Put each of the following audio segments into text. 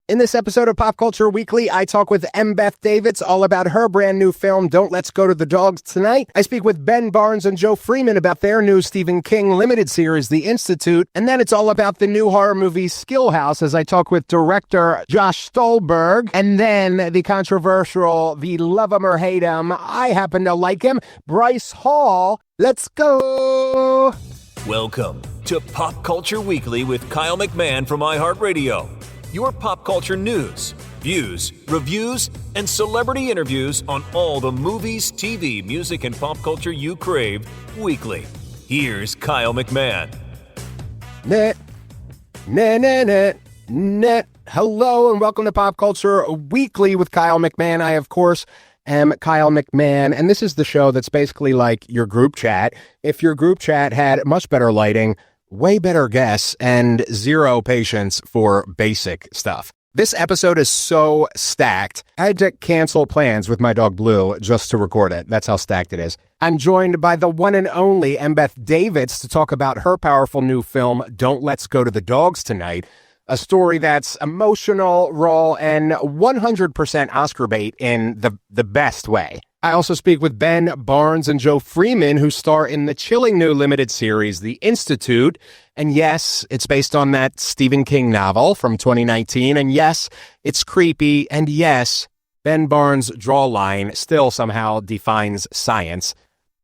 In this episode of Pop Culture Weekly, I talk with Embeth Davidtz all about her brand new film, Don't Let's Go to the Dogs Tonight. I speak with Ben Barnes and Joe Freeman about their new Stephen King limited series, The Institute. And then it's all about the new horror movie, Skillhouse, as I talk with director Josh Stolberg. And then the controversial, the love him or hate him, I happen to like him, Bryce Hall. Let's go! Welcome to Pop Culture Weekly with Kyle McMahon from iHeartRadio. Your pop culture news, views, reviews, and celebrity interviews on all the movies, TV, music, and pop culture you crave weekly. Here's Kyle McMahon. Hello and welcome to Pop Culture Weekly with Kyle McMahon. I, of course, am Kyle McMahon, and this is the show that's basically like your group chat. If your group chat had much better lighting, way better guests, and zero patience for basic stuff. This episode is so stacked, I had to cancel plans with my dog Blue just to record it. That's how stacked it is. I'm joined by the one and only Embeth Davidtz to talk about her powerful new film, Don't Let's Go to the Dogs Tonight, a story that's emotional, raw, and 100% Oscar bait in the best way. I also speak with Ben Barnes and Joe Freeman, who star in the chilling new limited series, The Institute. And yes, it's based on that Stephen King novel from 2019. And yes, it's creepy. And yes, Ben Barnes' jawline still somehow defines science.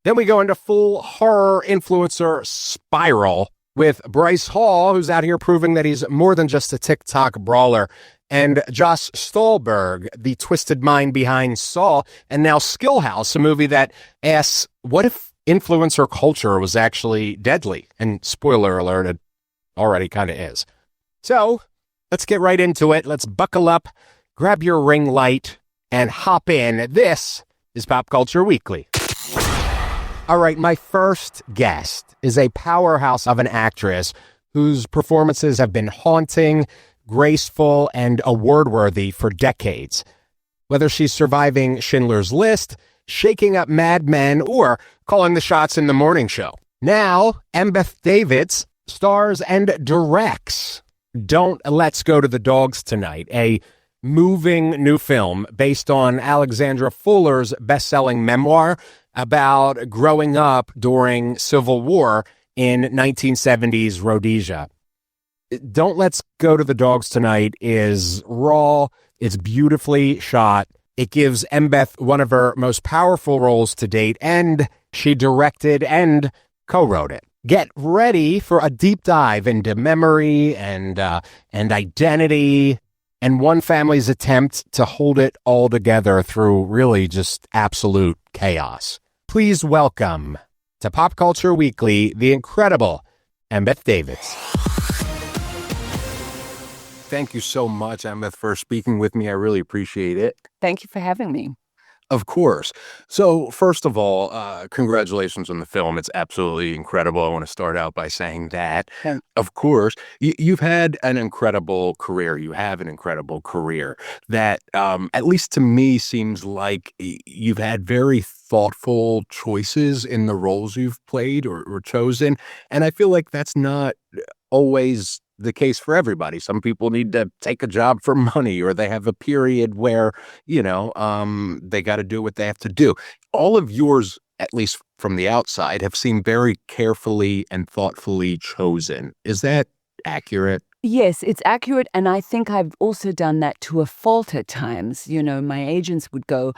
Then we go into full horror influencer spiral with Bryce Hall, who's out here proving that he's more than just a TikTok brawler, and Josh Stolberg, the twisted mind behind Saw, and now Skillhouse, a movie that asks, what if influencer culture was actually deadly? And spoiler alert, it already kind of is. So let's get right into it. Let's buckle up, grab your ring light, and hop in. This is Pop Culture Weekly. All right, my first guest is a powerhouse of an actress whose performances have been haunting, graceful, and award-worthy for decades. Whether she's surviving Schindler's List, shaking up Mad Men, or calling the shots in the morning show. Now, Embeth Davidtz stars and directs Don't Let's Go to the Dogs Tonight, a moving new film based on Alexandra Fuller's best-selling memoir about growing up during Civil War in 1970s Rhodesia. Don't Let's Go to the Dogs Tonight is raw. It's beautifully shot. It gives Embeth one of her most powerful roles to date, and she directed and co-wrote it. Get ready for a deep dive into memory and identity and one family's attempt to hold it all together through really just absolute chaos. Please welcome to Pop Culture Weekly, the incredible Embeth Davidtz. Thank you so much, Embeth, for speaking with me. I really appreciate it. Thank you for having me. Of course. So first of all, congratulations on the film. It's absolutely incredible. I want to start out by saying that. Yeah. Of course, you've had an incredible career. You have an incredible career that, at least to me, seems like you've had very thoughtful choices in the roles you've played or chosen. And I feel like that's not always the case for everybody. Some people need to take a job for money, or they have a period where, they got to do what they have to do. All of yours, at least from the outside, have seemed very carefully and thoughtfully chosen. Is that accurate? Yes, it's accurate. And I think I've also done that to a fault at times. My agents would go,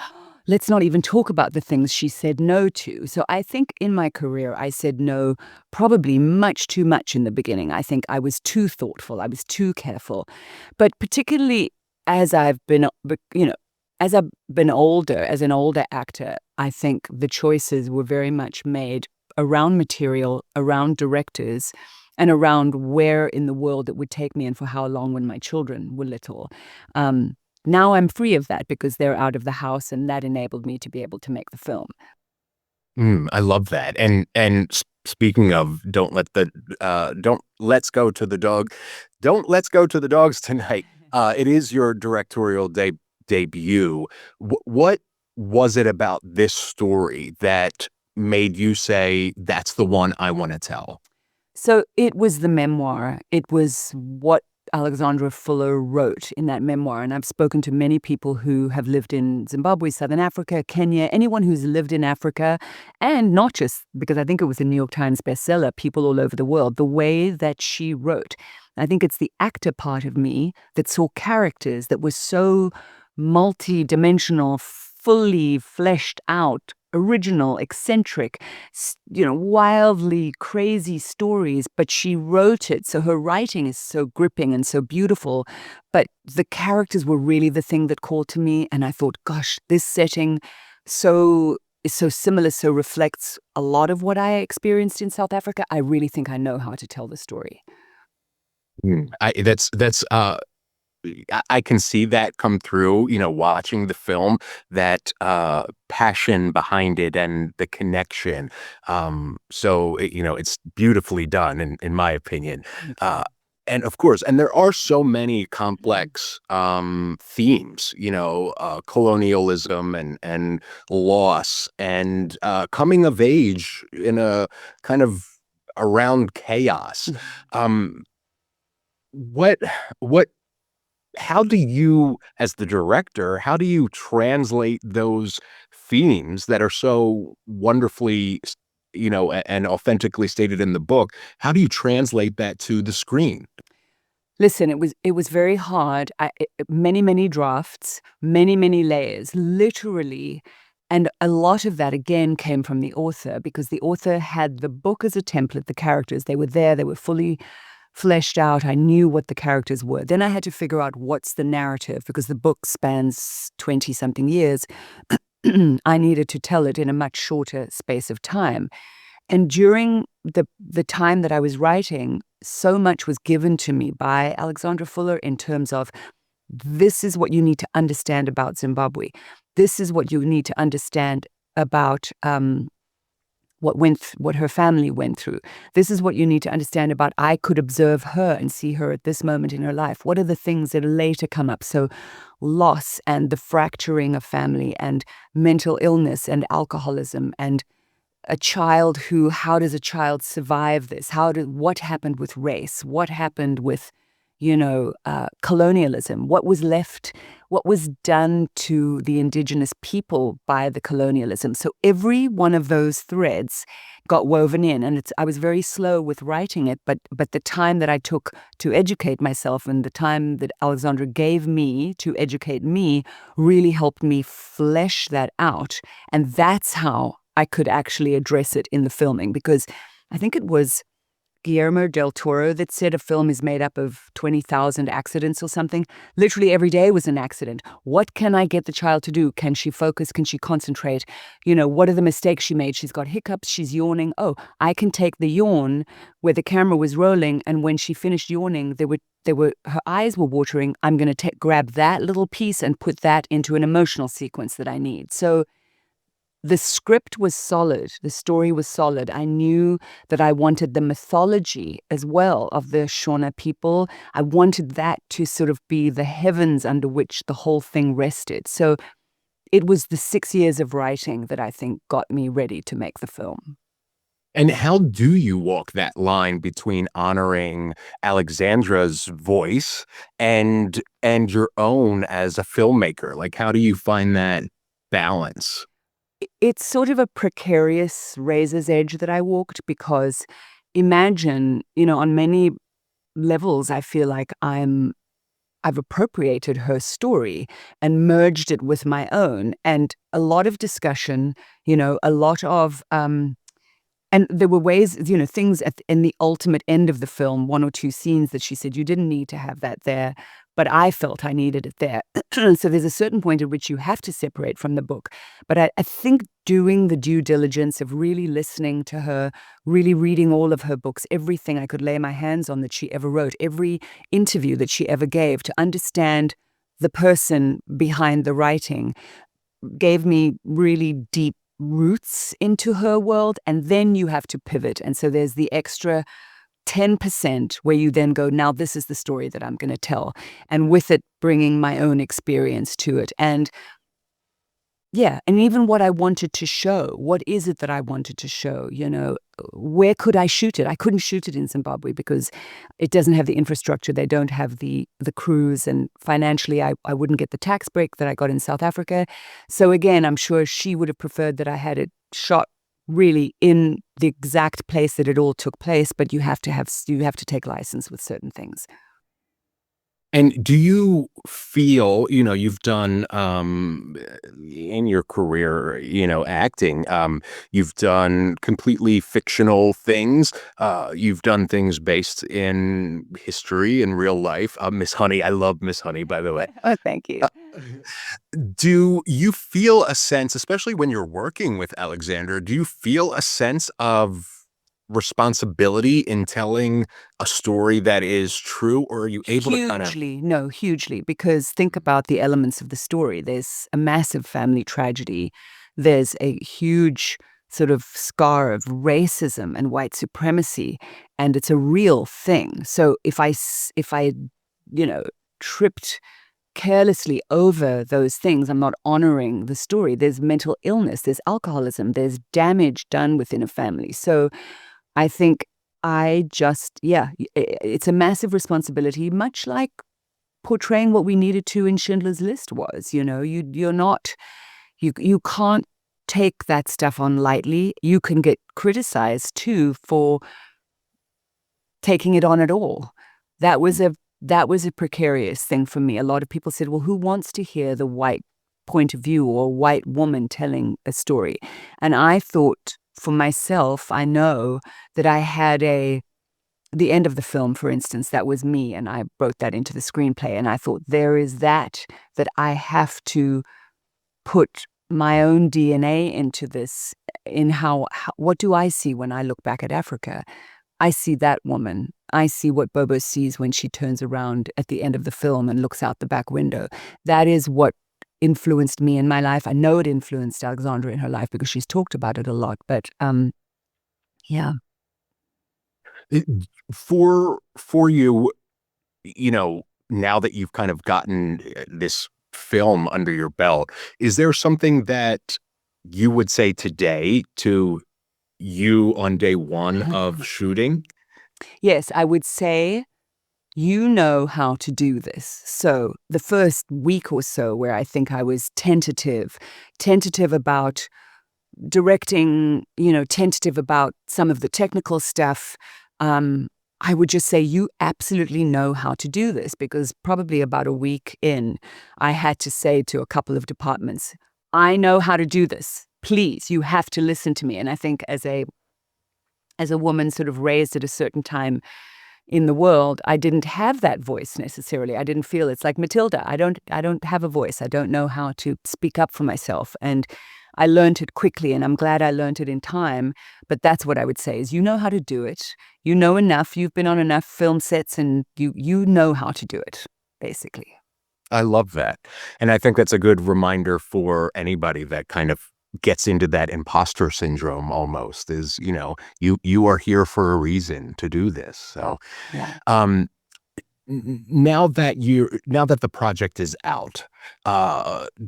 let's not even talk about the things she said no to. So I think in my career, I said no probably much too much in the beginning. I think I was too thoughtful. I was too careful. But particularly as I've been, as an older actor, I think the choices were very much made around material, around directors, and around where in the world it would take me and for how long when my children were little. Now I'm free of that because they're out of the house, and that enabled me to be able to make the film. I love that. And speaking of Don't Let's Go to the Dogs Tonight. It is your directorial debut. What was it about this story that made you say, that's the one I want to tell? So it was the memoir. It was what Alexandra Fuller wrote in that memoir. And I've spoken to many people who have lived in Zimbabwe, Southern Africa, Kenya, anyone who's lived in Africa, and not just because I think it was a New York Times bestseller, people all over the world, the way that she wrote. I think it's the actor part of me that saw characters that were so multi-dimensional, fully fleshed out, original, eccentric, wildly crazy stories, but she wrote it. So her writing is so gripping and so beautiful, but the characters were really the thing that called to me. And I thought, gosh, this setting is so similar, so reflects a lot of what I experienced in South Africa. I really think I know how to tell the story. I can see that come through, watching the film, that passion behind it and the connection. It's beautifully done in my opinion. And of course, and there are so many complex themes, colonialism and loss and coming of age in a kind of around chaos. How do you, as the director, how do you translate those themes that are so wonderfully, and authentically stated in the book? How do you translate that to the screen? Listen, it was very hard. Many drafts, many layers, literally. And a lot of that, again, came from the author, because the author had the book as a template, the characters, they were there, they were fully fleshed out. I knew what the characters were. Then I had to figure out what's the narrative, because the book spans 20-something years. I needed to tell it in a much shorter space of time. And during the time that I was writing, so much was given to me by Alexandra Fuller in terms of, this is what you need to understand about Zimbabwe. This is what you need to understand about what her family went through. This is what you need to understand about, I could observe her and see her at this moment in her life. What are the things that later come up? So loss and the fracturing of family and mental illness and alcoholism and a child who, how does a child survive this? What happened with race? What happened with, colonialism? What was left? What was done to the indigenous people by the colonialism? So every one of those threads got woven in, and I was very slow with writing it, but the time that I took to educate myself and the time that Alexandra gave me to educate me really helped me flesh that out. And that's how I could actually address it in the filming, because I think it was Guillermo del Toro that said a film is made up of 20,000 accidents or something. Literally every day was an accident. What can I get the child to do? Can she focus? Can she concentrate? What are the mistakes she made? She's got hiccups. She's yawning. Oh, I can take the yawn where the camera was rolling, and when she finished yawning, her eyes were watering. I'm going to grab that little piece and put that into an emotional sequence that I need. So the script was solid. The story was solid. I knew that I wanted the mythology as well of the Shona people. I wanted that to sort of be the heavens under which the whole thing rested. So it was the 6 years of writing that I think got me ready to make the film. And how do you walk that line between honoring Alexandra's voice and your own as a filmmaker? Like, how do you find that balance? It's sort of a precarious razor's edge that I walked, because imagine, on many levels, I feel like I've appropriated her story and merged it with my own, and a lot of discussion, a lot of, and there were ways, things in the ultimate end of the film, 1 or 2 scenes that she said, you didn't need to have that there, but I felt I needed it there. So there's a certain point at which you have to separate from the book. But I think doing the due diligence of really listening to her, really reading all of her books, everything I could lay my hands on that she ever wrote, every interview that she ever gave, to understand the person behind the writing, gave me really deep roots into her world. And then you have to pivot. And so there's the extra 10% where you then go, now this is the story that I'm going to tell. And with it, bringing my own experience to it. And yeah, and even what I wanted to show. What is it that I wanted to show? Where could I shoot it? I couldn't shoot it in Zimbabwe because it doesn't have the infrastructure. They don't have the crews, and financially, I wouldn't get the tax break that I got in South Africa. So again, I'm sure she would have preferred that I had it shot really in the exact place that it all took place. But you have to take license with certain things. And do you feel, you've done in your career, acting, you've done completely fictional things. You've done things based in history and real life. Miss Honey, I love Miss Honey, by the way. Oh, thank you. Do you feel a sense, especially when you're working with Alexandra, do you feel a sense of responsibility in telling a story that is true, or are you able to kind of... Hugely, because think about the elements of the story. There's a massive family tragedy. There's a huge sort of scar of racism and white supremacy, and it's a real thing. So if I tripped carelessly over those things, I'm not honoring the story. There's mental illness, there's alcoholism, there's damage done within a family. So I think it's a massive responsibility, much like portraying what we needed to in Schindler's List was. You can't take that stuff on lightly. You can get criticized too for taking it on at all. That was a precarious thing for me. A lot of people said, well, who wants to hear the white point of view or a white woman telling a story? And I thought, for myself, I know that I had the end of the film, for instance, that was me, and I wrote that into the screenplay, and I thought there is that I have to put my own DNA into this, in what do I see when I look back at Africa? I see that woman. I see what Bobo sees when she turns around at the end of the film and looks out the back window. That is what influenced me in my life. I know it influenced Alexandra in her life because she's talked about it a lot. But yeah. For you, now that you've kind of gotten this film under your belt, is there something that you would say today to you on day one of shooting? Yes, I would say, you know how to do this. So the first week or so where I think I was tentative about directing, tentative about some of the technical stuff, I would just say, you absolutely know how to do this, because probably about a week in, I had to say to a couple of departments, I know how to do this. Please, you have to listen to me. And I think as a woman sort of raised at a certain time in the world, I didn't have that voice necessarily. I didn't feel, it's like Matilda. I don't have a voice. I don't know how to speak up for myself. And I learned it quickly, and I'm glad I learned it in time. But that's what I would say is, you know how to do it. You know enough. You've been on enough film sets, and you know how to do it, basically. I love that. And I think that's a good reminder for anybody that kind of gets into that imposter syndrome almost, is, you are here for a reason to do this. So, yeah. Now that the project is out,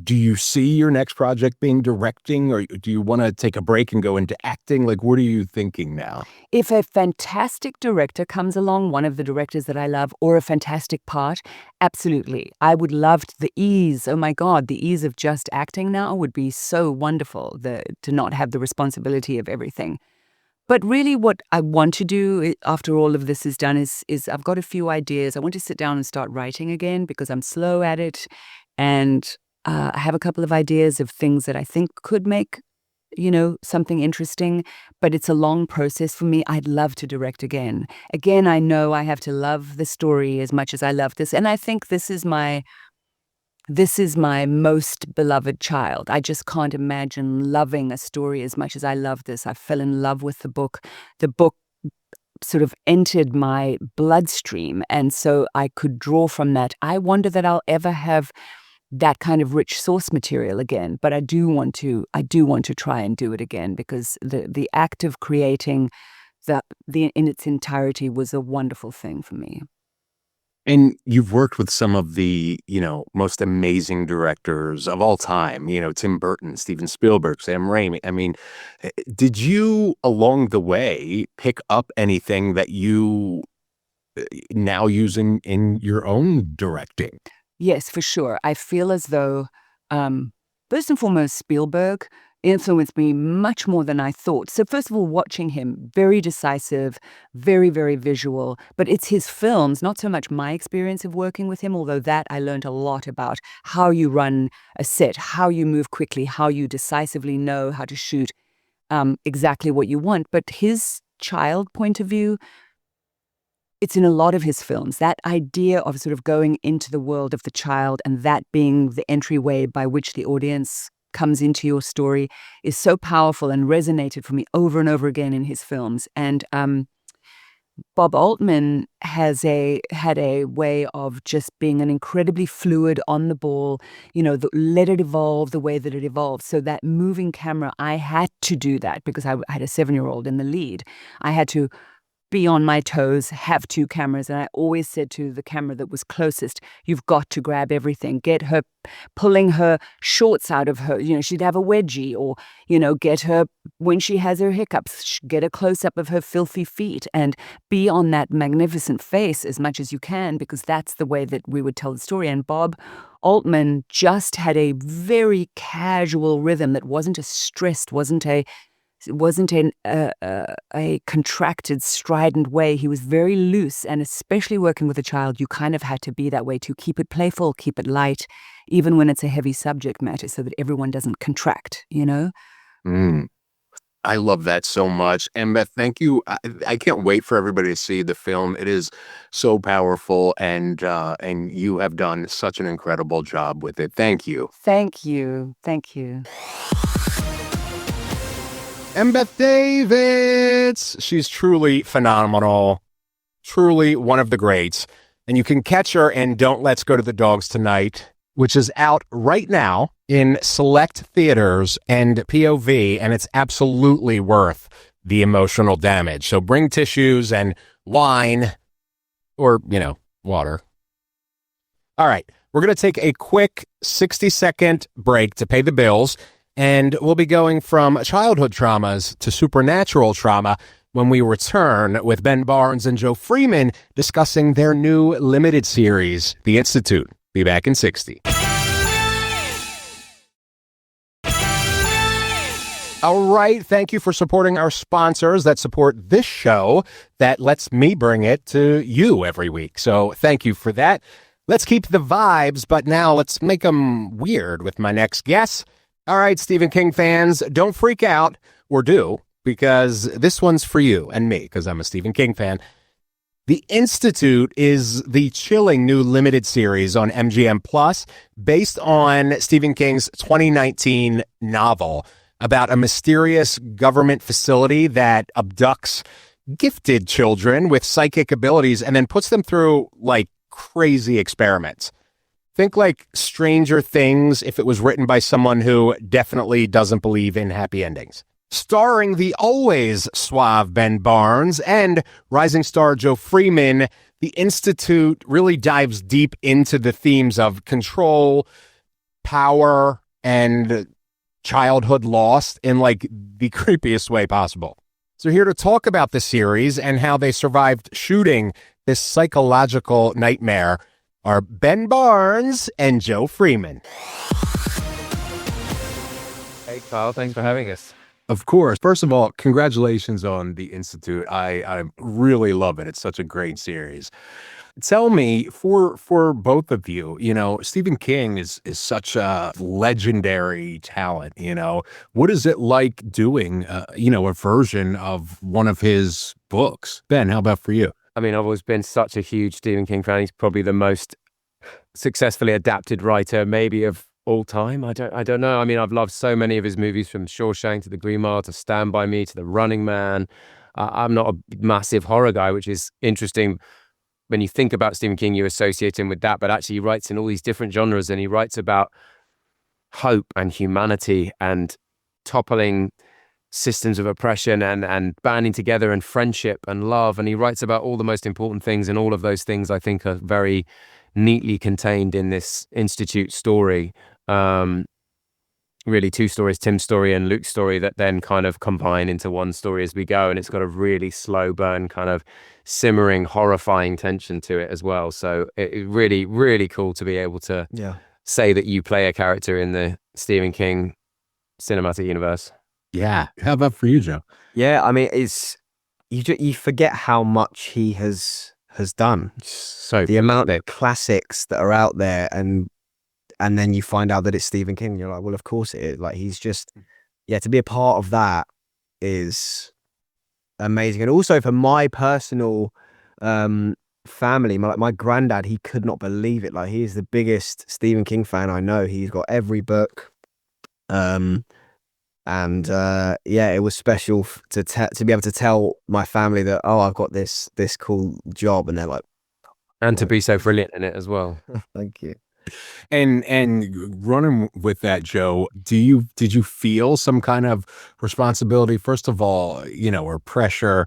do you see your next project being directing, or do you want to take a break and go into acting? Like, what are you thinking now? If a fantastic director comes along, one of the directors that I love, or a fantastic part, absolutely. I would love the ease. Oh my God, the ease of just acting now would be so wonderful, to not have the responsibility of everything. But really what I want to do after all of this is done is I've got a few ideas. I want to sit down and start writing again, because I'm slow at it. And I have a couple of ideas of things that I think could make, something interesting. But it's a long process for me. I'd love to direct again. Again, I know I have to love the story as much as I love this. And I think this is my most beloved child. I just can't imagine loving a story as much as I love this. I fell in love with the book. The book sort of entered my bloodstream, and so I could draw from that. I wonder that I'll ever have that kind of rich source material again, but I do want to try and do it again, because the act of creating in its entirety was a wonderful thing for me. And you've worked with some of the, most amazing directors of all time, Tim Burton, Steven Spielberg, Sam Raimi. I mean, did you along the way pick up anything that you now using in your own directing? Yes, for sure. I feel as though, first and foremost, Spielberg influenced me much more than I thought. So first of all, watching him, very decisive, very, very visual. But it's his films, not so much my experience of working with him, although that I learned a lot about how you run a set, how you move quickly, how you decisively know how to shoot exactly what you want. But his child point of view, it's in a lot of his films. That idea of sort of going into the world of the child and that being the entryway by which the audience comes into your story is so powerful and resonated for me over and over again in his films. And Bob Altman had a way of just being an incredibly fluid, on the ball, let it evolve the way that it evolves. So that moving camera, I had to do that because I had a 7-year-old in the lead. I had to be on my toes, have 2 cameras. And I always said to the camera that was closest, you've got to grab everything. Get her pulling her shorts out of her, she'd have a wedgie, or, get her when she has her hiccups, get a close-up of her filthy feet and be on that magnificent face as much as you can, because that's the way that we would tell the story. And Bob Altman just had a very casual rhythm that wasn't as stressed, wasn't a contracted, strident way. He was very loose, and especially working with a child, you kind of had to be that way to keep it playful, keep it light, even when it's a heavy subject matter, so that everyone doesn't contract, I love that so much. Embeth, thank you. I can't wait for everybody to see the film. It is so powerful, and you have done such an incredible job with it. Thank you. Thank you. Thank you. Embeth Davidtz. She's truly phenomenal, truly one of the greats. And you can catch her in Don't Let's Go to the Dogs Tonight, which is out right now in select theaters and POV, and it's absolutely worth the emotional damage. So bring tissues and wine or, water. All right, we're going to take a quick 60-second break to pay the bills. And we'll be going from childhood traumas to supernatural trauma when we return with Ben Barnes and Joe Freeman discussing their new limited series, The Institute. Be back in 60. All right. Thank you for supporting our sponsors that support this show that lets me bring it to you every week. So thank you for that. Let's keep the vibes, but now let's make them weird with my next guest. All right, Stephen King fans, don't freak out, or do, because this one's for you and me, because I'm a Stephen King fan. The Institute is the chilling new limited series on MGM Plus, based on Stephen King's 2019 novel about a mysterious government facility that abducts gifted children with psychic abilities and then puts them through, crazy experiments. Think like Stranger Things if it was written by someone who definitely doesn't believe in happy endings. Starring the always suave Ben Barnes and rising star Joe Freeman, The Institute really dives deep into the themes of control, power, and childhood loss in the creepiest way possible. So here to talk about the series and how they survived shooting this psychological nightmare are Ben Barnes and Joe Freeman. Hey, Kyle, thanks for having us. Of course. First of all, congratulations on The Institute. I really love it. It's such a great series. Tell me, for both of you, Stephen King is such a legendary talent, What is it like doing, a version of one of his books? Ben, how about for you? I mean, I've always been such a huge Stephen King fan. He's probably the most successfully adapted writer maybe of all time. I don't know. I mean, I've loved so many of his movies, from Shawshank to The Green Mile to Stand By Me to The Running Man. I'm not a massive horror guy, which is interesting. When you think about Stephen King, you associate him with that, but actually he writes in all these different genres, and he writes about hope and humanity and toppling systems of oppression and banding together and friendship and love. And he writes about all the most important things, and all of those things I think are very neatly contained in this Institute story. Really two stories, Tim's story and Luke's story, that then kind of combine into one story as we go. And it's got a really slow burn, kind of simmering, horrifying tension to it as well. So it really, really cool to be able to say that you play a character in the Stephen King cinematic universe. Yeah. How about for you, Joe? Yeah, I mean, it's you forget how much he has done. So the amount of classics that are out there, and then you find out that it's Stephen King. You're like, well, of course it is. Like, he's just, to be a part of that is amazing. And also for my personal family, my granddad, he could not believe it. Like, he is the biggest Stephen King fan I know. He's got every book. It was special to be able to tell my family that, oh, I've got this cool job, and they're like, and to be so brilliant in it as well. Thank you. And running with that, Joe, did you feel some kind of responsibility, first of all, or pressure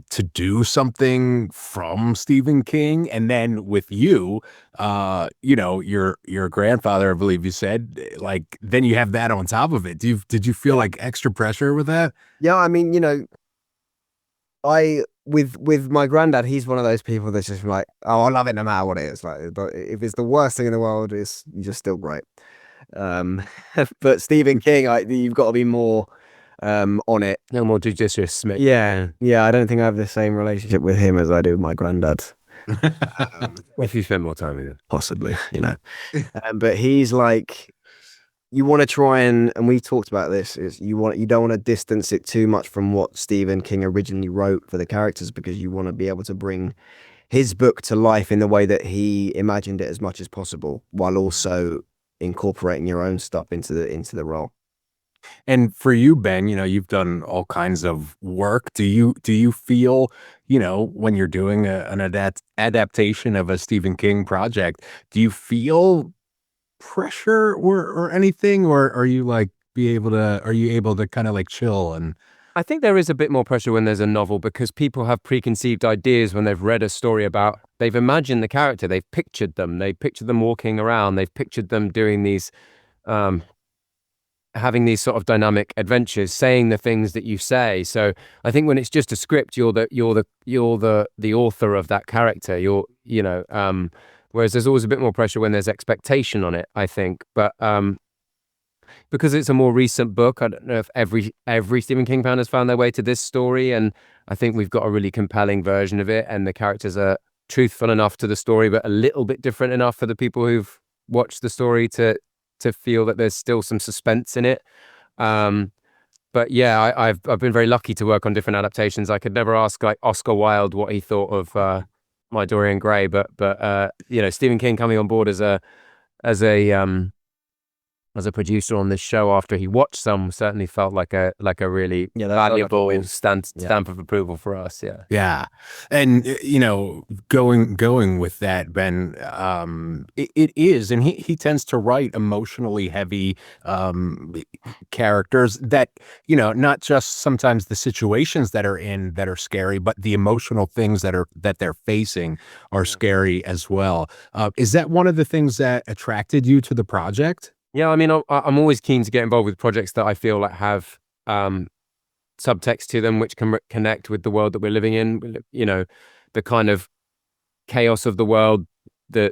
to do something from Stephen King? And then with you, your grandfather, I believe you said, like, then you have that on top of it. Did you feel like extra pressure with that? Yeah, I mean, with my granddad, he's one of those people that's just like, oh, I love it no matter what it is. Like, but if it's the worst thing in the world, it's just still great. But Stephen King, you've got to be more on it. No more judicious, mate. Yeah. I don't think I have the same relationship with him as I do with my granddad. If you spend more time with him, possibly, but he's like, you want to try and we talked about this, is you don't want to distance it too much from what Stephen King originally wrote for the characters, because you want to be able to bring his book to life in the way that he imagined it as much as possible, while also incorporating your own stuff into the role. And for you, Ben, you've done all kinds of work. Do you feel, when you're doing an adaptation of a Stephen King project, do you feel pressure or anything, or are you able to kind of like chill? And I think there is a bit more pressure when there's a novel, because people have preconceived ideas when they've read a story about, they've imagined the character, they've pictured them walking around, they've pictured them doing these having these sort of dynamic adventures, saying the things that you say. So I think when it's just a script, you're the author of that character. Whereas there's always a bit more pressure when there's expectation on it, I think. But because it's a more recent book, I don't know if every Stephen King fan has found their way to this story, and I think we've got a really compelling version of it, and the characters are truthful enough to the story, but a little bit different enough for the people who've watched the story to feel that there's still some suspense in it. But yeah, I've been very lucky to work on different adaptations. I could never ask like Oscar Wilde what he thought of My Dorian Gray, but Stephen King coming on board as a producer on this show after he watched some certainly felt like a really valuable stamp of approval for us. Yeah. And going with that, Ben, it is, and he tends to write emotionally heavy characters that, not just sometimes the situations that are scary, but the emotional things that they're facing are scary as well. Is that one of the things that attracted you to the project? Yeah, I mean, I'm always keen to get involved with projects that I feel like have subtext to them, which can connect with the world that we're living in. The kind of chaos of the world, the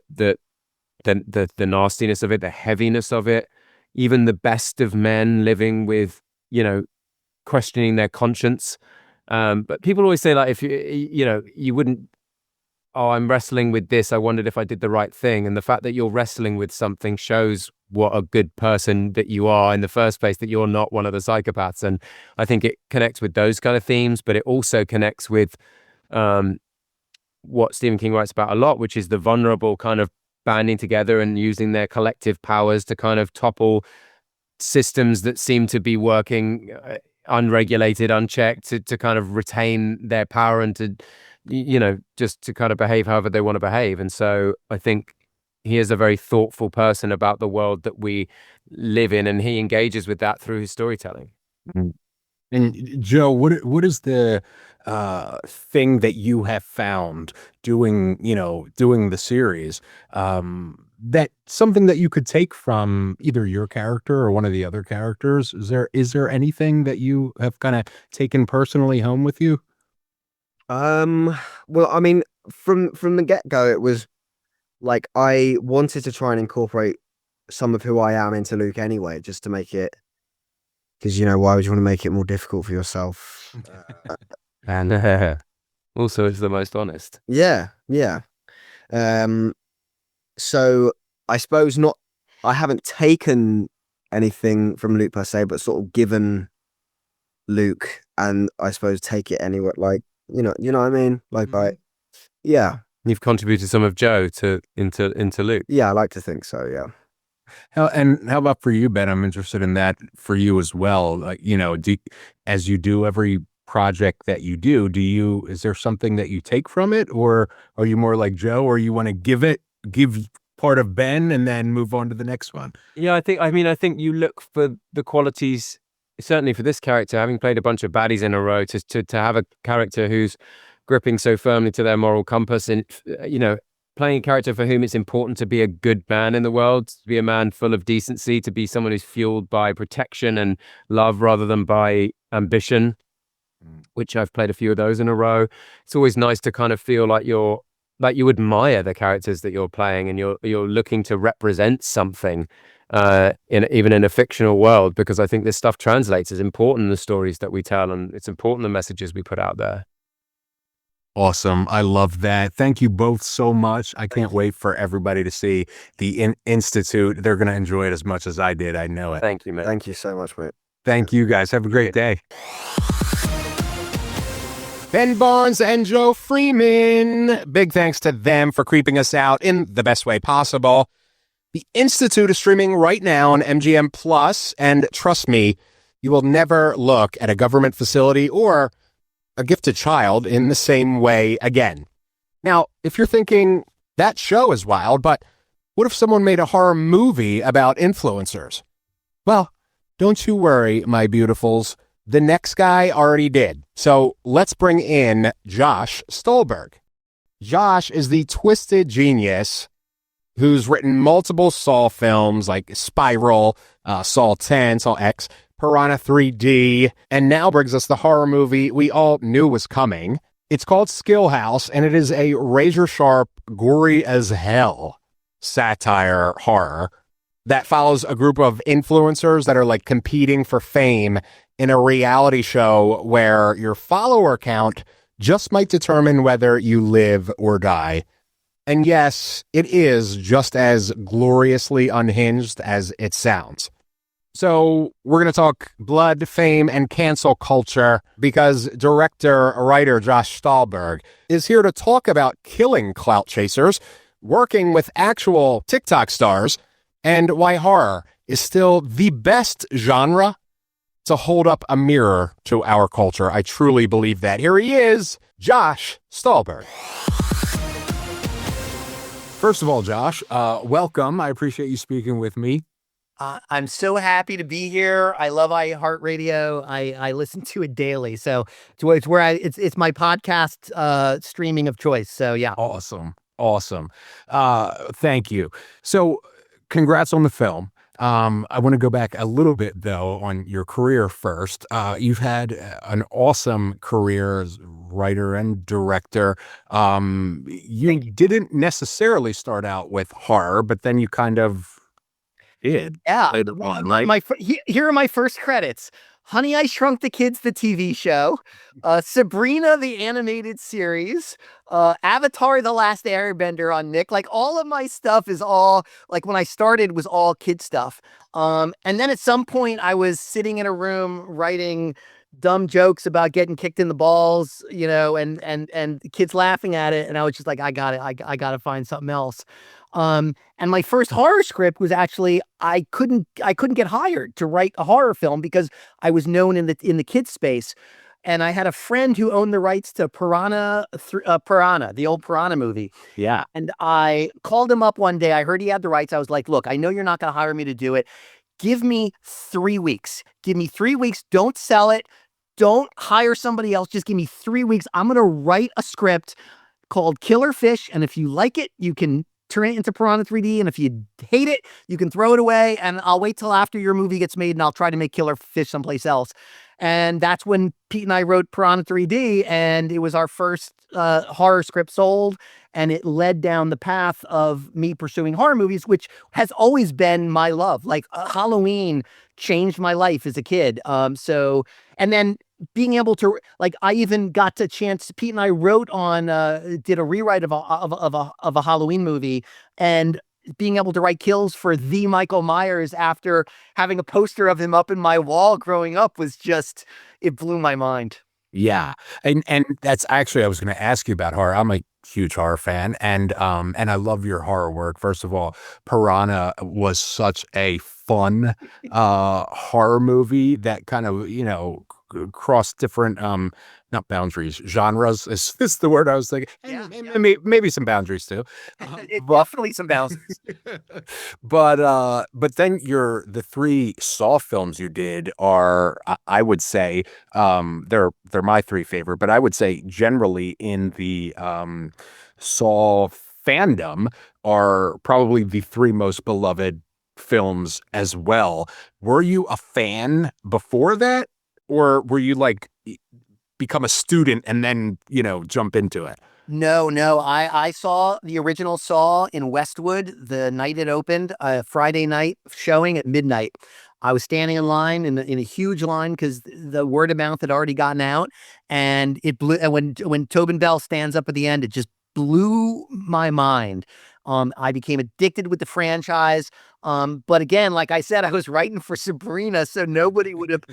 nastiness of it, the heaviness of it, even the best of men living with, questioning their conscience. But people always say, like, if you wouldn't. Oh, I'm wrestling with this. I wondered if I did the right thing. And the fact that you're wrestling with something shows what a good person that you are in the first place, that you're not one of the psychopaths. And I think it connects with those kind of themes, but it also connects with what Stephen King writes about a lot, which is the vulnerable kind of banding together and using their collective powers to kind of topple systems that seem to be working unregulated, unchecked, to kind of retain their power and to just to kind of behave however they want to behave. And so I think he is a very thoughtful person about the world that we live in, and he engages with that through his storytelling. And Joe, what is the thing that you have found doing the series, that something that you could take from either your character or one of the other characters? Is there anything that you have kind of taken personally home with you? Well, I mean, from the get-go, it was like I wanted to try and incorporate some of who I am into Luke anyway, just to make it, because why would you want to make it more difficult for yourself? And also, it's the most honest. Yeah. So I suppose not. I haven't taken anything from Luke per se, but sort of given Luke, and I suppose take it anywhere. Like you know what I mean. Like yeah, You've contributed some of Joe into Luke. yeah. I like to think so. Yeah. How about for you, Ben? I'm interested in that for you as well. Like, as you do every project that you do, is there something that you take from it, or are you more like Joe, or you want to give part of Ben and then move on to the next one? Yeah, I think you look for the qualities, certainly for this character, having played a bunch of baddies in a row, to have a character who's gripping so firmly to their moral compass, and playing a character for whom it's important to be a good man in the world, to be a man full of decency, to be someone who's fueled by protection and love rather than by ambition, which I've played a few of those in a row. It's always nice to kind of feel like you admire the characters that you're playing, and you're looking to represent something even in a fictional world, because I think this stuff translates. It's important, the stories that we tell, and it's important, the messages we put out there. Awesome. I love that. Thank you both so much. I can't wait for everybody to see the Institute. They're going to enjoy it as much as I did. I know it. Thank you, man. Thank you so much, mate. Thank you, guys. Have a great day. Ben Barnes and Joe Freeman. Big thanks to them for creeping us out in the best way possible. The Institute is streaming right now on MGM Plus, and trust me, you will never look at a government facility or a gifted child in the same way again. Now, if you're thinking, that show is wild, but what if someone made a horror movie about influencers? Well, don't you worry, my beautifuls. The next guy already did. So let's bring in Josh Stolberg. Josh is the twisted genius who's written multiple Saw films like Spiral, Saw 10, Saw X, Piranha 3D, and now brings us the horror movie we all knew was coming. It's called Skillhouse, and it is a razor-sharp, gory as hell satire horror that follows a group of influencers that are like competing for fame in a reality show where your follower count just might determine whether you live or die. And yes, it is just as gloriously unhinged as it sounds. So we're going to talk blood, fame, and cancel culture because writer Josh Stolberg is here to talk about killing clout chasers, working with actual TikTok stars, and why horror is still the best genre to hold up a mirror to our culture. I truly believe that. Here he is, Josh Stolberg. First of all, Josh, welcome. I appreciate you speaking with me. I'm so happy to be here. I love iHeartRadio. I listen to it daily. So it's where it's my podcast streaming of choice. So yeah. Awesome. Thank you. So congrats on the film. I want to go back a little bit though on your career first. You've had an awesome career as writer and director. You didn't necessarily start out with horror, but then you kind of did. Yeah. Later on, right? Here are my first credits. Honey, I Shrunk the Kids, the TV show, Sabrina, the animated series, Avatar, The Last Airbender on Nick. Like all of my stuff is all, like when I started was all kid stuff. And then at some point I was sitting in a room writing dumb jokes about getting kicked in the balls, and kids laughing at it. And I was just like, I gotta find something else. And my first horror script was actually, I couldn't get hired to write a horror film because I was known in the kids space. And I had a friend who owned the rights to Piranha, the old Piranha movie. Yeah. And I called him up one day. I heard he had the rights. I was like, look, I know you're not going to hire me to do it. Give me 3 weeks. Give me 3 weeks. Don't sell it. don't hire somebody else. Just give me 3 weeks. I'm going to write a script called Killer Fish. And if you like it, you can turn it into Piranha 3D. And if you hate it, you can throw it away. And I'll wait till after your movie gets made and I'll try to make Killer Fish someplace else. And that's when Pete and I wrote Piranha 3D. And it was our first horror script sold. And it led down the path of me pursuing horror movies, which has always been my love. Like Halloween changed my life as a kid. And then being able to, like, I even got a chance. Pete and I wrote on, did a rewrite of a Halloween movie, and being able to write kills for the Michael Myers after having a poster of him up in my wall growing up was just, it blew my mind. Yeah. And that's actually, I was going to ask you about horror. I'm a huge horror fan, and I love your horror work. First of all, Piranha was such a fun horror movie that kind of, crossed different not boundaries, genres is the word I was thinking. Yeah, And maybe some boundaries too. Definitely some boundaries. But then the 3 Saw films you did are, I would say, they're my 3 favorite, but I would say generally in the Saw fandom are probably the 3 most beloved films as well. Were you a fan before that, or were you like become a student and then jump into it? No. I saw the original Saw in Westwood the night it opened, Friday night showing at midnight. I was standing in line in a huge line because the word of mouth had already gotten out, and it blew. And when Tobin Bell stands up at the end, it just blew my mind. I became addicted with the franchise. But again, like I said, I was writing for Sabrina, so nobody would have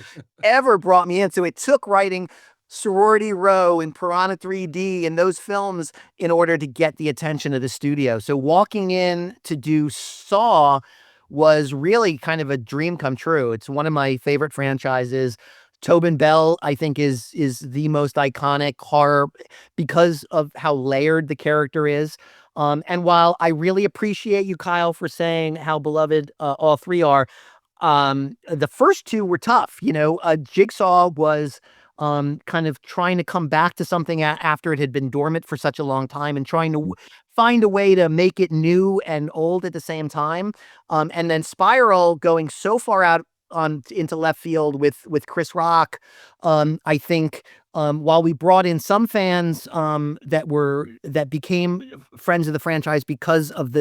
ever brought me in. So it took writing Sorority Row and Piranha 3D and those films in order to get the attention of the studio. So walking in to do Saw was really kind of a dream come true. It's one of my favorite franchises. Tobin Bell, I think, is the most iconic horror because of how layered the character is. And while I really appreciate you, Kyle, for saying how beloved all 3 are, the first 2 were tough. Jigsaw was kind of trying to come back to something after it had been dormant for such a long time and trying to find a way to make it new and old at the same time. And then Spiral going so far out into left field with Chris Rock. I think while we brought in some fans that became friends of the franchise because of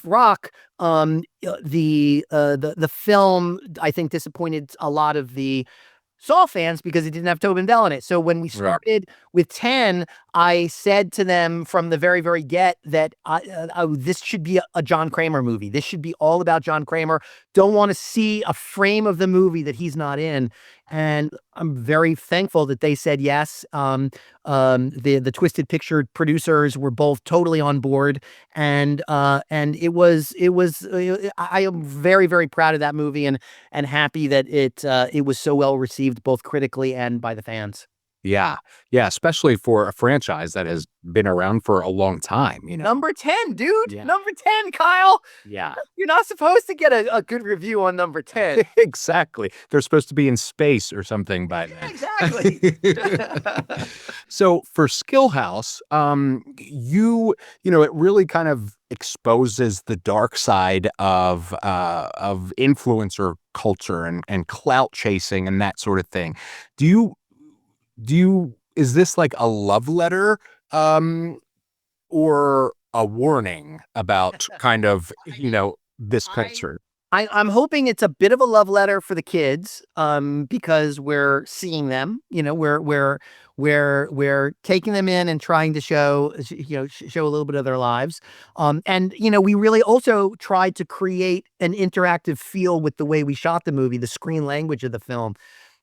Rock, the film I think disappointed a lot of the Saw fans because it didn't have Tobin Bell in it. So when we started with 10, I said to them from the very, very get that this should be a John Kramer movie. This should be all about John Kramer. Don't want to see a frame of the movie that he's not in. And I'm very thankful that they said yes. The Twisted Picture producers were both totally on board, and it was I am very, very proud of that movie and happy that it was so well received both critically and by the fans. Yeah, especially for a franchise that has been around for a long time. Number 10, dude. Yeah. Number 10, Kyle. Yeah, You're not supposed to get a good review on number 10. exactly. They're supposed to be in space or something by then. Exactly. So for Skillhouse, it really kind of exposes the dark side of influencer culture and clout chasing and that sort of thing. Is this like a love letter, or a warning about kind of, this culture? I'm hoping it's a bit of a love letter for the kids, because we're seeing them, we're taking them in and trying to show a little bit of their lives. And we really also tried to create an interactive feel with the way we shot the movie, the screen language of the film.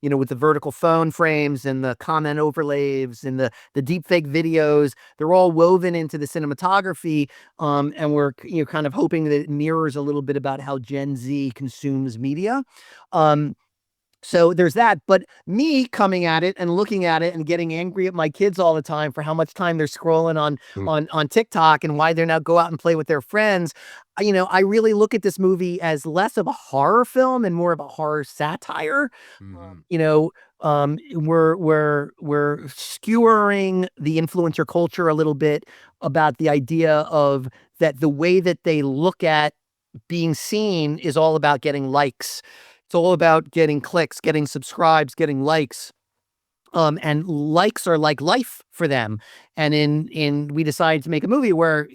With the vertical phone frames and the comment overlays and the deep fake videos, they're all woven into the cinematography. And we're kind of hoping that it mirrors a little bit about how Gen Z consumes media. So there's that. But me coming at it and looking at it and getting angry at my kids all the time for how much time they're scrolling on TikTok and why they're now go out and play with their friends. I really look at this movie as less of a horror film and more of a horror satire. We're skewering the influencer culture a little bit about the idea of that the way that they look at being seen is all about getting likes. It's all about getting clicks, getting subscribes, getting likes. And likes are like life for them. And we decided to make a movie where,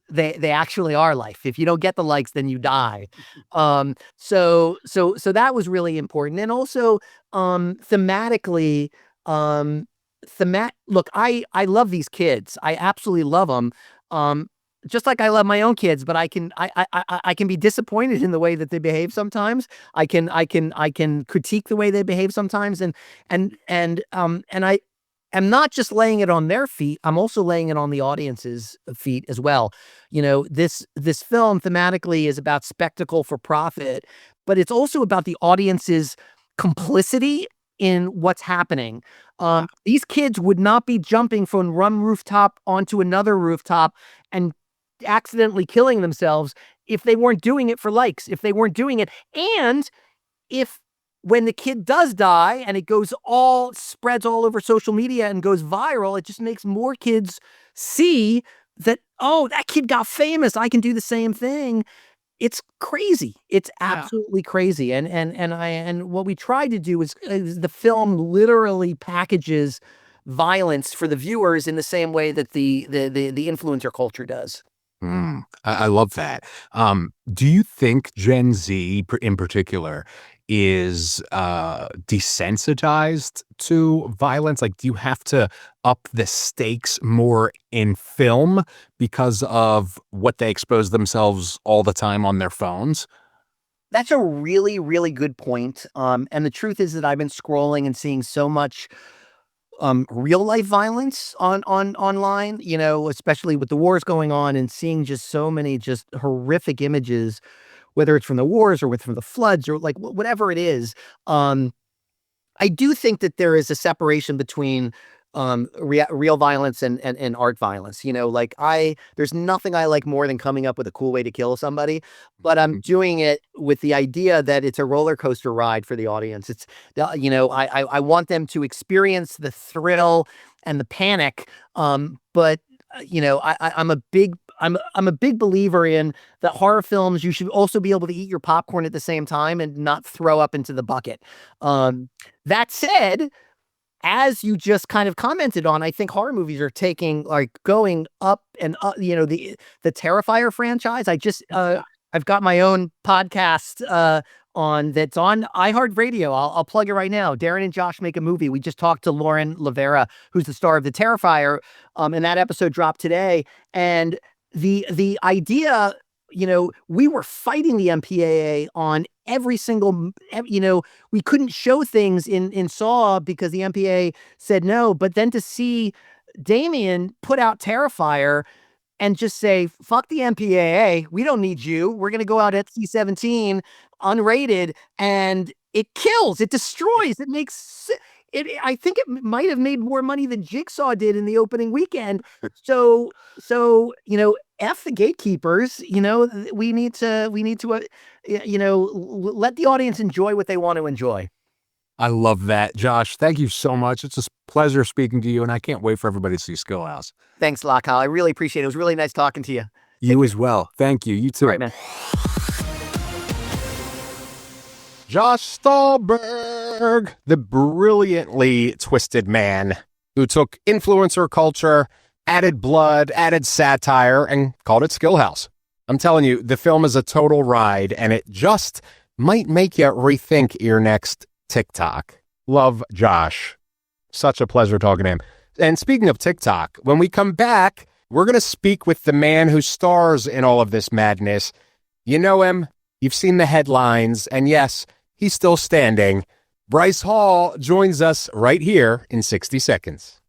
they actually are life. If you don't get the likes, then you die. So that was really important. And also, thematically, look, I love these kids. I absolutely love them. Just like I love my own kids, but I can be disappointed in the way that they behave sometimes. I can critique the way they behave sometimes, and I am not just laying it on their feet. I'm also laying it on the audience's feet as well. This film thematically is about spectacle for profit, but it's also about the audience's complicity in what's happening. These kids would not be jumping from one rooftop onto another rooftop and accidentally killing themselves if they weren't doing it for likes, if they weren't doing it. And if when the kid does die and it spreads all over social media and goes viral, it just makes more kids see that, oh, that kid got famous. I can do the same thing. It's crazy. It's absolutely crazy. And what we tried to do is the film literally packages violence for the viewers in the same way that the influencer culture does. I love that. Do you think Gen Z in particular is desensitized to violence? Like, do you have to up the stakes more in film because of what they expose themselves all the time on their phones? That's a really, really good point. And the truth is that I've been scrolling and seeing so much real life violence online, especially with the wars going on, and seeing just so many just horrific images, whether it's from the wars or from the floods or like whatever it is. I do think that there is a separation between real violence and art violence. There's nothing I like more than coming up with a cool way to kill somebody, but I'm doing it with the idea that it's a roller coaster ride for the audience. It's, I want them to experience the thrill and the panic. But I'm a big believer in that horror films. You should also be able to eat your popcorn at the same time and not throw up into the bucket. That said, as you just kind of commented on, I think horror movies are going up and up. The Terrifier franchise. I've got my own podcast that's on iHeartRadio. I'll plug it right now. Darren and Josh Make a Movie. We just talked to Lauren Lavera, who's the star of The Terrifier, and that episode dropped today. And the idea, we were fighting the MPAA on every single, we couldn't show things in Saw because the MPAA said no. But then to see Damien put out Terrifier and just say, fuck the MPAA, we don't need you. We're going to go out at C-17 unrated, and it kills, it destroys, it makes it. I think it might have made more money than Jigsaw did in the opening weekend. So F the gatekeepers. We need to let the audience enjoy what they want to enjoy. I love that, Josh. Thank you so much. It's a pleasure speaking to you, and I can't wait for everybody to see Skillhouse. Thanks a lot, Kyle. I really appreciate it. It was really nice talking to you. You as well. Thank you. You too. All right, man. Josh Stolberg, the brilliantly twisted man who took influencer culture, added blood, added satire, and called it Skillhouse. I'm telling you, the film is a total ride, and it just might make you rethink your next TikTok. Love Josh. Such a pleasure talking to him. And speaking of TikTok, when we come back, we're going to speak with the man who stars in all of this madness. You know him. You've seen the headlines. And yes, he's still standing. Bryce Hall joins us right here in 60 seconds.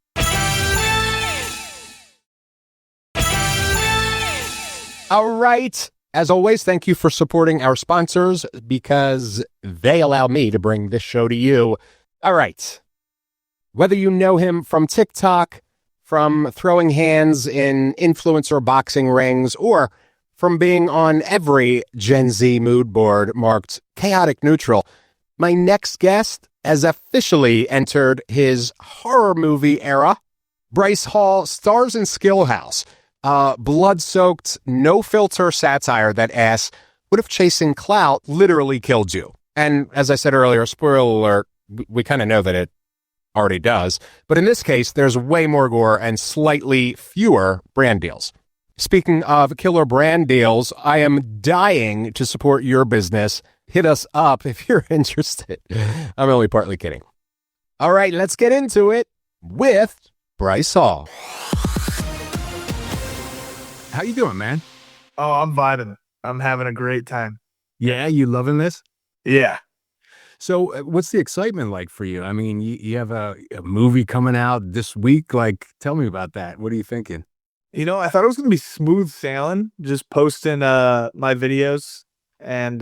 All right. As always, thank you for supporting our sponsors because they allow me to bring this show to you. All right. Whether you know him from TikTok, from throwing hands in influencer boxing rings, or from being on every Gen Z mood board marked chaotic neutral, my next guest has officially entered his horror movie era. Bryce Hall stars in Skillhouse, blood-soaked, no-filter satire that asks, what if chasing clout literally killed you? And as I said earlier, spoiler alert, we kind of know that it already does. But in this case, there's way more gore and slightly fewer brand deals. Speaking of killer brand deals, I am dying to support your business. Hit us up if you're interested. I'm only partly kidding. All right, let's get into it with Bryce Hall. How you doing, man? Oh, I'm vibing. I'm having a great time. Yeah, you loving this? Yeah. So what's the excitement like for you? I mean, you have a movie coming out this week. Like, tell me about that. What are you thinking? You know, I thought it was going to be smooth sailing, just posting my videos, and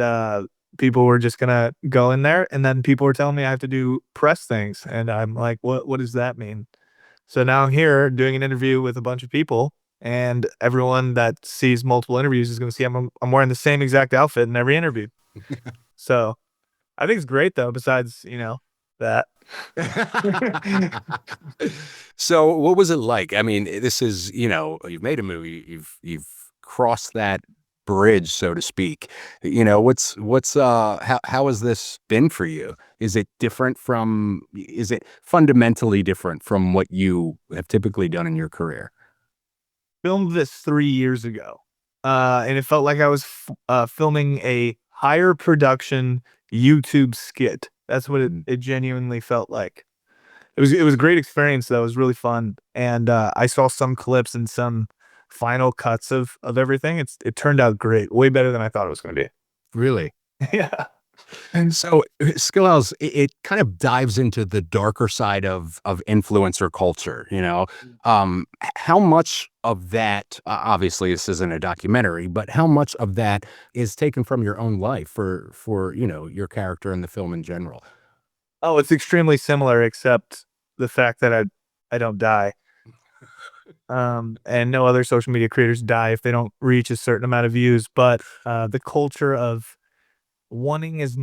people were just going to go in there, and then people were telling me I have to do press things, and I'm like, what does that mean? So now I'm here doing an interview with a bunch of people, and everyone that sees multiple interviews is going to see I'm wearing the same exact outfit in every interview. So I think it's great though, besides, that. So what was it like? I mean, this is, you've made a movie, you've crossed that bridge, so to speak. How has this been for you? Is it fundamentally different from what you have typically done in your career? Filmed this 3 years ago, and it felt like I was filming a higher production YouTube skit. That's what it genuinely felt like. It was a great experience though. It was really fun, and I saw some clips and some final cuts of everything. It turned out great, way better than I thought it was going to be. Really? Yeah. And so Skillhouse, it kind of dives into the darker side of influencer culture, how much of that, obviously this isn't a documentary, but how much of that is taken from your own life for your character in the film in general? Oh, it's extremely similar, except the fact that I don't die. And no other social media creators die if they don't reach a certain amount of views. But the culture of wanting as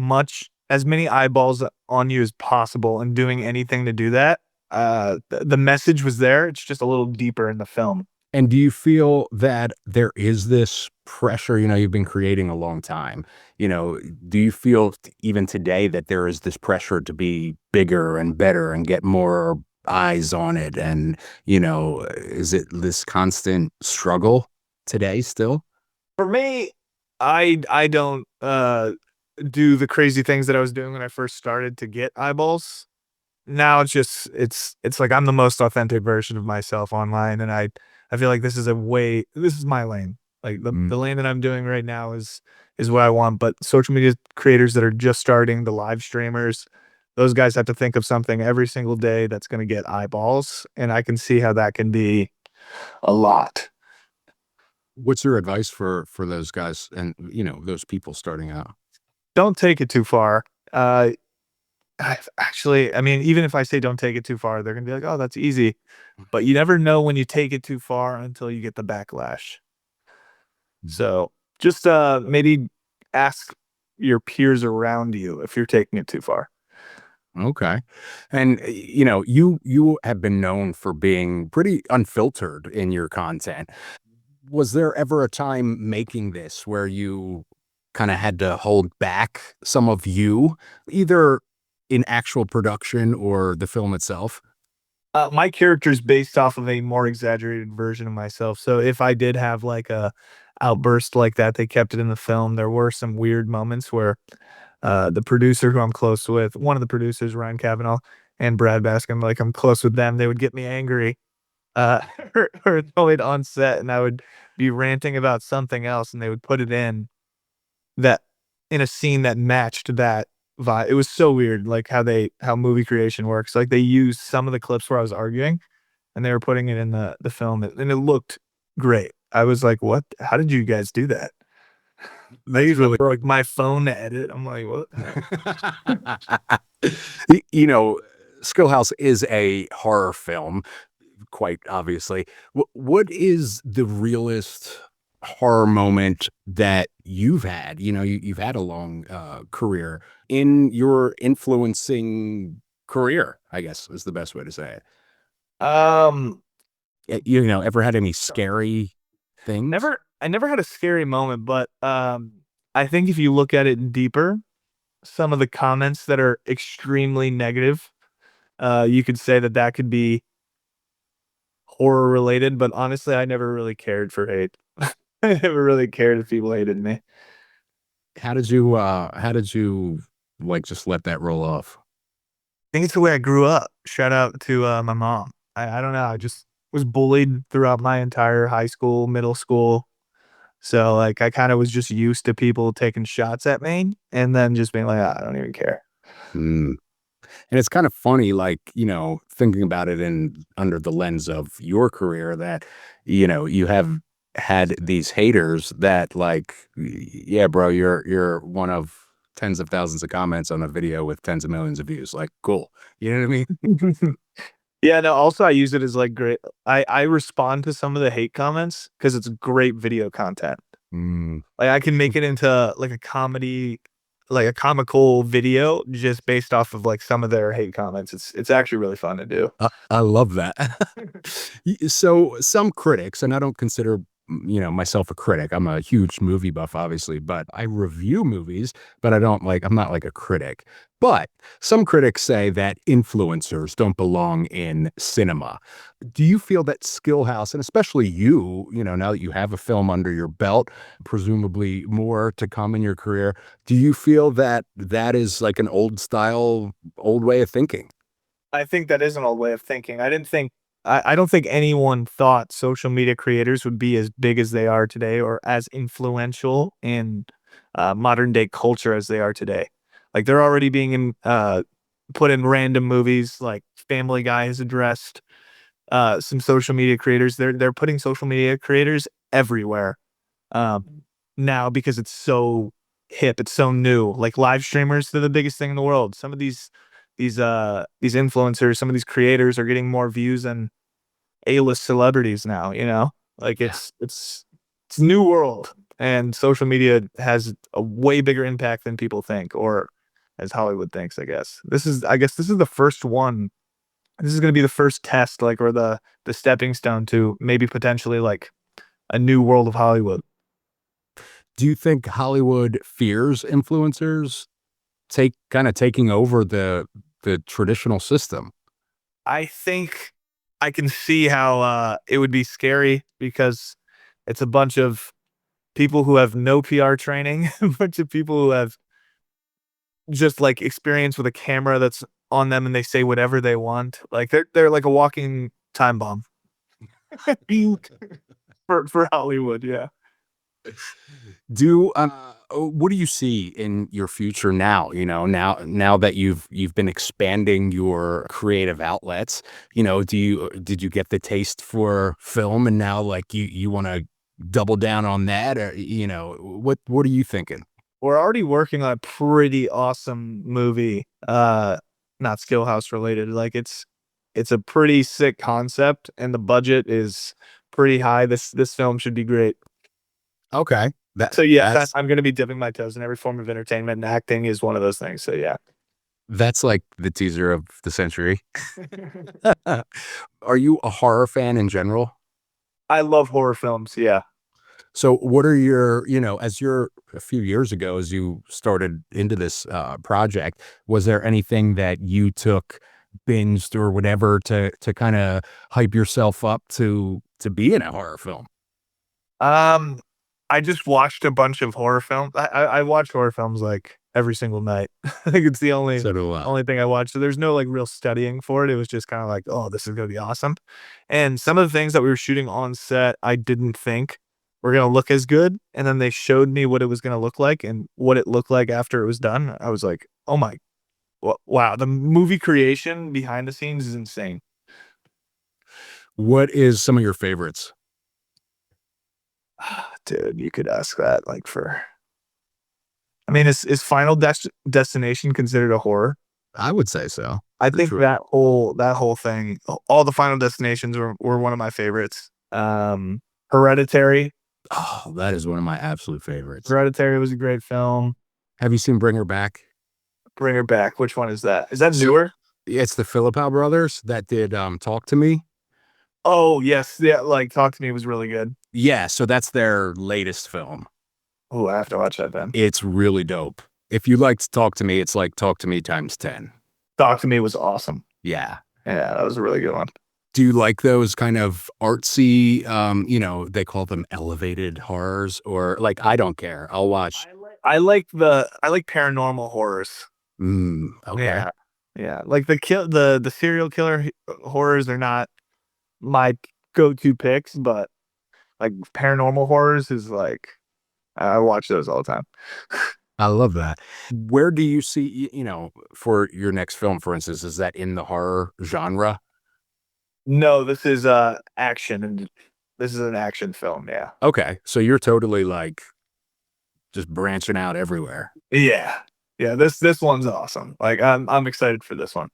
many eyeballs on you as possible and doing anything to do that, the message was there. It's just a little deeper in the film. And do you feel that there is this pressure, you've been creating a long time, do you feel even today that there is this pressure to be bigger and better and get more eyes on it? And, is it this constant struggle today still? For me, I don't do the crazy things that I was doing when I first started to get eyeballs. Now it's like I'm the most authentic version of myself online, and I feel like this is my lane. Like the lane that I'm doing right now is what I want. But social media creators that are just starting, the live streamers, those guys have to think of something every single day that's going to get eyeballs, and I can see how that can be a lot. What's your advice for those guys and, those people starting out? Don't take it too far. Even if I say don't take it too far, they're going to be like, oh, that's easy. But you never know when you take it too far until you get the backlash. So just maybe ask your peers around you if you're taking it too far. Okay. And, you have been known for being pretty unfiltered in your content. Was there ever a time making this where you kind of had to hold back some of you, either in actual production or the film itself? My character is based off of a more exaggerated version of myself. So if I did have like a outburst like that, they kept it in the film. There were some weird moments where the producer who I'm close with, one of the producers, Ryan Cavanaugh and Brad Baskin, like I'm close with them, they would get me angry or throw it on set, and I would be ranting about something else, and they would put it in a scene that matched that vibe. It was so weird, like how movie creation works. Like they used some of the clips where I was arguing, and they were putting it in the film, and it looked great. I was like, what? How did you guys do that? They usually like my phone to edit. I'm like, what? You know, Skillhouse is a horror film, quite obviously. What is the realest horror moment that you've had? You know, you've had a long career in your influencing career, I guess is the best way to say it. Um, You know, ever had any scary things? I never had a scary moment, but I think if you look at it deeper, some of the comments that are extremely negative, you could say that that could be horror related, but honestly, I never really cared for hate. I never really cared if people hated me. How did you like just let that roll off? I think it's the way I grew up. Shout out to my mom. I don't know. I just was bullied throughout my entire high school, middle school. So like I kind of was just used to people taking shots at me and then just being like, "Ah, I don't even care." Mm. And it's kind of funny, like, you know, thinking about it in under the lens of your career that, you know, you have had these haters that like, yeah, bro, you're one of tens of thousands of comments on a video with tens of millions of views. Like, cool. You know what I mean? Yeah, no, also I use it as like great I respond to some of the hate comments because it's great video content. Mm. Like I can make it into like a comedy, like a comical video just based off of like some of their hate comments. It's actually really fun to do. I love that. So some critics, and I don't consider you know myself a critic. I'm a huge movie buff, obviously, but I review movies. But I don't like. I'm not like a critic. But some critics say that influencers don't belong in cinema. Do you feel that Skillhouse, and especially you know, now that you have a film under your belt, presumably more to come in your career, do you feel that that is like an old style, old way of thinking? I think that is an old way of thinking. I don't think anyone thought social media creators would be as big as they are today or as influential in modern day culture as they are today. Like they're already being put in random movies. Like Family Guy has addressed some social media creators. They're putting social media creators everywhere now because it's so hip, it's so new. Like live streamers, they're the biggest thing in the world. Some of these influencers, some of these creators are getting more views than A-list celebrities now, you know? Like it's a new world and social media has a way bigger impact than people think or as Hollywood thinks, I guess. I guess this is the first one. This is going to be the first test like or the stepping stone to maybe potentially like a new world of Hollywood. Do you think Hollywood fears influencers taking over the traditional system? I think I can see how it would be scary because it's a bunch of people who have no PR training, a bunch of people who have just like experience with a camera that's on them and they say whatever they want. Like they're like a walking time bomb for Hollywood, yeah. Do what do you see in your future now? You know, now that you've been expanding your creative outlets, you know, did you get the taste for film and now like you want to double down on that, or you know, what are you thinking? We're already working on a pretty awesome movie, not Skillhouse related. Like it's a pretty sick concept and the budget is pretty high. This film should be great. Okay, So yeah, that's I'm gonna be dipping my toes in every form of entertainment and acting is one of those things. So yeah. that's like the teaser of the century. Are you a horror fan in general? I love horror films, yeah. So what are your, you know, as you're a few years ago, as you started into this project, was there anything that you took binged or whatever to kind of hype yourself up to be in a horror film? Um, I just watched a bunch of horror films. I watch horror films like every single night. I think it's the So do I. only thing I watch. So there's no like real studying for it. It was just kind of like, oh, this is gonna be awesome. And some of the things that we were shooting on set, I didn't think were gonna look as good. And then they showed me what it was gonna look like and what it looked like after it was done. I was like, oh my, wow, the movie creation behind the scenes is insane. What is some of your favorites? Dude, you could ask that like for mean, is Final Destination considered a horror? I would say so. I think True. that whole thing, all the Final Destinations were one of my favorites. Hereditary. Oh, that is one of my absolute favorites. Hereditary was a great film. Have you seen Bring Her Back? Bring Her Back. Which one is that? Is that newer? It's the Philippou brothers that did Talk to Me. Oh, yes. Yeah, like Talk to Me was really good. Yeah, so that's their latest film. Oh, I have to watch that then. It's really dope. If you liked Talk to Me, it's like Talk to Me times 10. Talk to Me was awesome. Yeah. Yeah, that was a really good one. Do you like those kind of artsy, they call them elevated horrors, or like, I don't care. I'll watch. I like paranormal horrors. Okay. Yeah. Like the serial killer horrors are not my go-to picks, but like paranormal horrors is like, I watch those all the time. I love that. Where do you see, for your next film, for instance, is that in the horror genre? No, this is action, and this is an action film. Yeah. Okay. So you're totally like just branching out everywhere. Yeah. Yeah. This one's awesome. Like I'm excited for this one.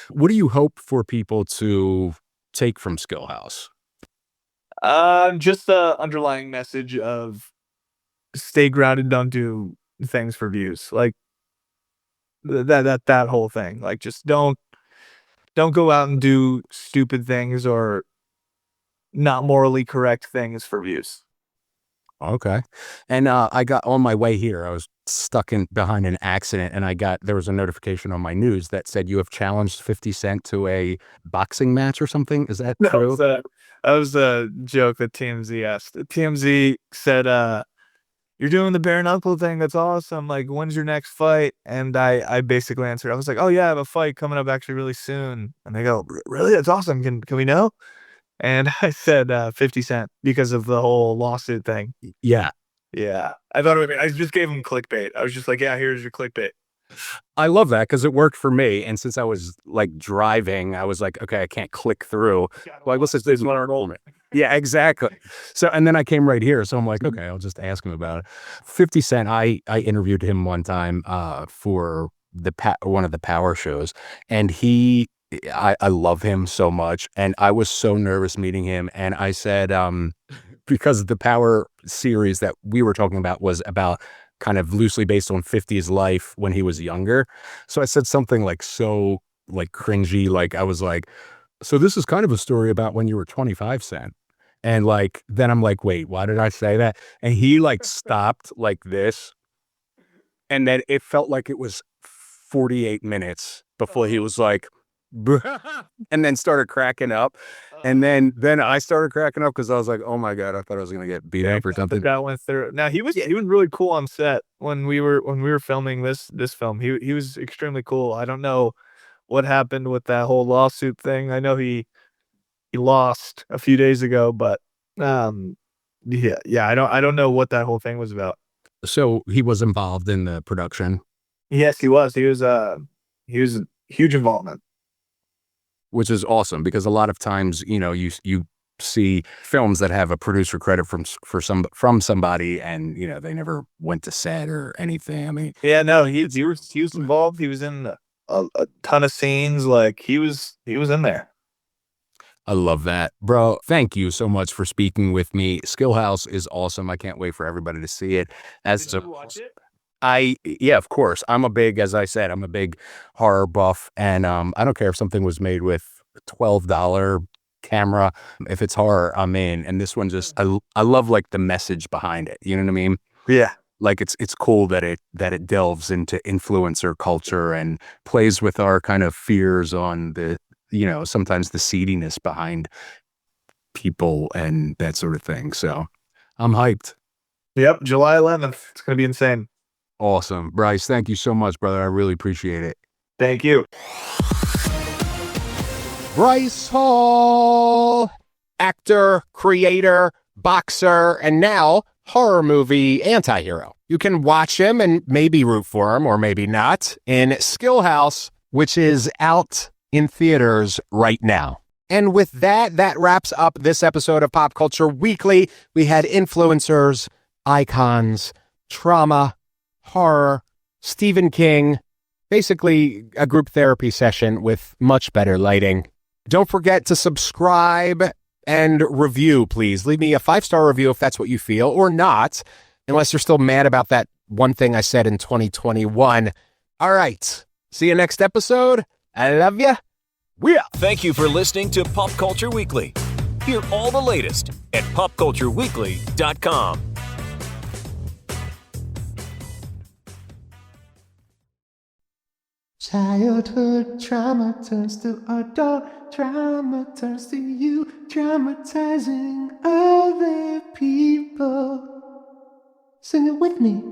What do you hope for people to take from Skillhouse? Just the underlying message of stay grounded, don't do things for views. Like that whole thing. Like just don't go out and do stupid things or not morally correct things for views. Okay. And I got on my way here, I was stuck behind an accident, and there was a notification on my news that said you have challenged 50 Cent to a boxing match or something. Is that true? That was a joke that TMZ asked. TMZ said, you're doing the bare knuckle thing. That's awesome. Like, when's your next fight? And I basically answered, I was like, oh yeah, I have a fight coming up actually really soon. And they go, really? That's awesome. Can we know? And I said 50 Cent because of the whole lawsuit thing. Yeah. Yeah. I thought I just gave him clickbait. I was just like, yeah, here's your clickbait. I love that because it worked for me. And since I was like driving, I was like, okay, I can't click through. Like, let's just do one. Yeah, exactly. So, and then I came right here. So I'm like, okay, I'll just ask him about it. 50 Cent, I interviewed him one time for one of the Power shows, and I love him so much. And I was so nervous meeting him. And I said, because the Power series that we were talking about was about kind of loosely based on 50's life when he was younger. So I said something like so like cringy. Like I was like, so this is kind of a story about when you were 25 Cent. And like, then I'm like, wait, why did I say that? And he like stopped like this. And then it felt like it was 48 minutes before he was like, and then started cracking up. And then I started cracking up because I was like, oh my God, I thought I was going to get beat up or something. That went through. Now he was really cool on set when we were filming this film. He was extremely cool. I don't know what happened with that whole lawsuit thing. I know he lost a few days ago, but I don't know what that whole thing was about. So he was involved in the production. Yes, he was. He was huge involvement. Which is awesome because a lot of times, you see films that have a producer credit from somebody, and they never went to set or anything. I mean, yeah, no, he was involved. He was in a ton of scenes. Like he was in there. I love that, bro. Thank you so much for speaking with me. Skillhouse is awesome. I can't wait for everybody to see it. Did you watch it? Yeah, of course. As I said, I'm a big horror buff, and I don't care if something was made with a $12 camera. If it's horror, I'm in. And this one I love like the message behind it. You know what I mean? Yeah. Like it's cool that it delves into influencer culture and plays with our kind of fears on the, sometimes the seediness behind people and that sort of thing. So I'm hyped. Yep. July 11th. It's going to be insane. Awesome. Bryce, thank you so much, brother. I really appreciate it. Thank you. Bryce Hall, actor, creator, boxer, and now horror movie anti-hero. You can watch him and maybe root for him or maybe not in Skillhouse, which is out in theaters right now. And with that wraps up this episode of Pop Culture Weekly. We had influencers, icons, trauma, horror, Stephen King, basically a group therapy session with much better lighting. Don't forget to subscribe and review, please. Leave me a 5-star review if that's what you feel, or not, unless you're still mad about that one thing I said in 2021. All right. See you next episode. I love ya. We out. Thank you for listening to Pop Culture Weekly. Hear all the latest at popcultureweekly.com. Childhood trauma turns to adult trauma turns to you traumatizing other people. Sing it with me.